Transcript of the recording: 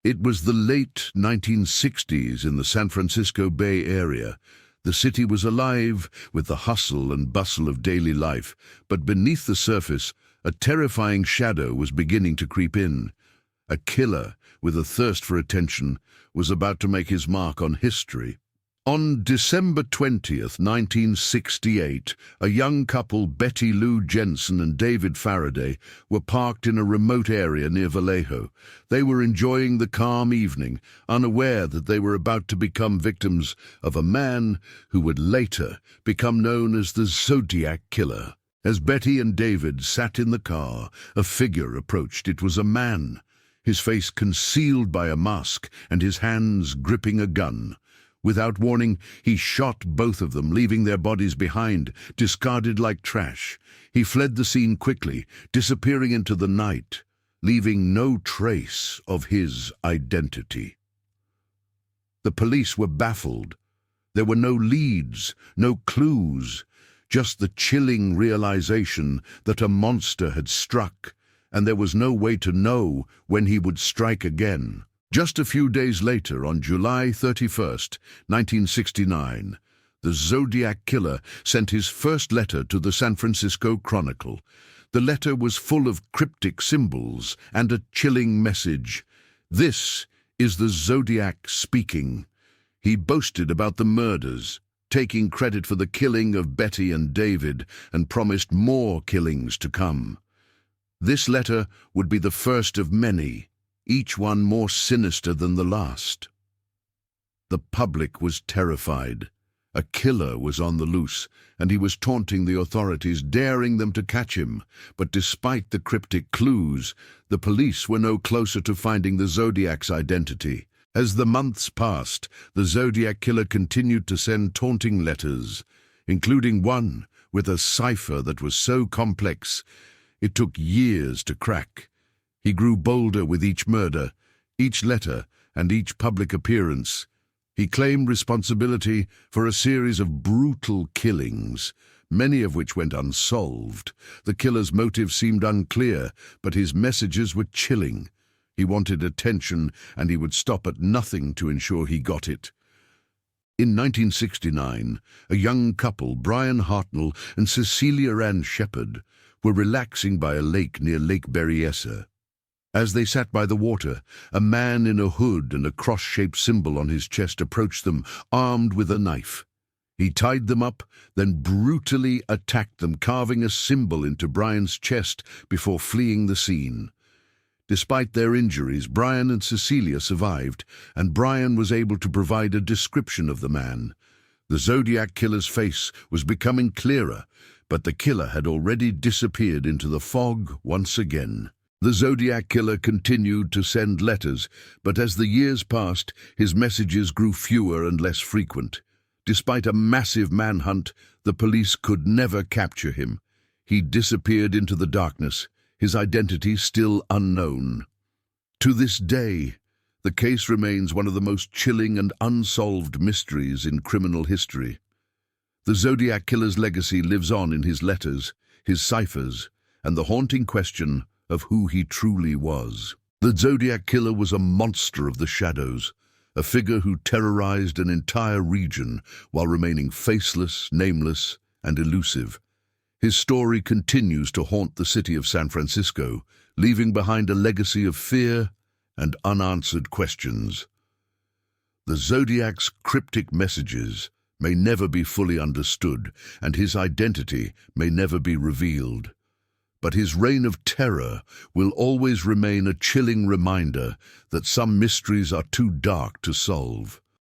It was the late 1960s in the San Francisco Bay Area. The city was alive with the hustle and bustle of daily life, but beneath the surface, a terrifying shadow was beginning to creep in. A killer, with a thirst for attention, was about to make his mark on history. On December 20th, 1968, a young couple, Betty Lou Jensen and David Faraday, were parked in a remote area near Vallejo. They were enjoying the calm evening, unaware that they were about to become victims of a man who would later become known as the Zodiac Killer. As Betty and David sat in the car, a figure approached. It was a man, his face concealed by a mask and his hands gripping a gun. Without warning, he shot both of them, leaving their bodies behind, discarded like trash. He fled the scene quickly, disappearing into the night, leaving no trace of his identity. The police were baffled. There were no leads, no clues, just the chilling realization that a monster had struck, and there was no way to know when he would strike again. Just a few days later, on July 31st, 1969, the Zodiac Killer sent his first letter to the San Francisco Chronicle. The letter was full of cryptic symbols and a chilling message. "This is the Zodiac speaking." He boasted about the murders, taking credit for the killing of Betty and David, and promised more killings to come. This letter would be the first of many, each one more sinister than the last. The public was terrified. A killer was on the loose, and he was taunting the authorities, daring them to catch him. But despite the cryptic clues, the police were no closer to finding the Zodiac's identity. As the months passed, the Zodiac Killer continued to send taunting letters, including one with a cipher that was so complex it took years to crack. He grew bolder with each murder, each letter, and each public appearance. He claimed responsibility for a series of brutal killings, many of which went unsolved. The killer's motive seemed unclear, but his messages were chilling. He wanted attention, and he would stop at nothing to ensure he got it. In 1969, a young couple, Brian Hartnell and Cecilia Ann Shepard, were relaxing by a lake near Lake Berryessa. As they sat by the water, a man in a hood and a cross-shaped symbol on his chest approached them, armed with a knife. He tied them up, then brutally attacked them, carving a symbol into Brian's chest before fleeing the scene. Despite their injuries, Brian and Cecilia survived, and Brian was able to provide a description of the man. The Zodiac Killer's face was becoming clearer, but the killer had already disappeared into the fog once again. The Zodiac Killer continued to send letters, but as the years passed, his messages grew fewer and less frequent. Despite a massive manhunt, the police could never capture him. He disappeared into the darkness, his identity still unknown. To this day, the case remains one of the most chilling and unsolved mysteries in criminal history. The Zodiac Killer's legacy lives on in his letters, his ciphers, and the haunting question of who he truly was. The Zodiac Killer was a monster of the shadows, a figure who terrorized an entire region while remaining faceless, nameless, and elusive. His story continues to haunt the city of San Francisco, leaving behind a legacy of fear and unanswered questions. The Zodiac's cryptic messages may never be fully understood, and his identity may never be revealed. But his reign of terror will always remain a chilling reminder that some mysteries are too dark to solve.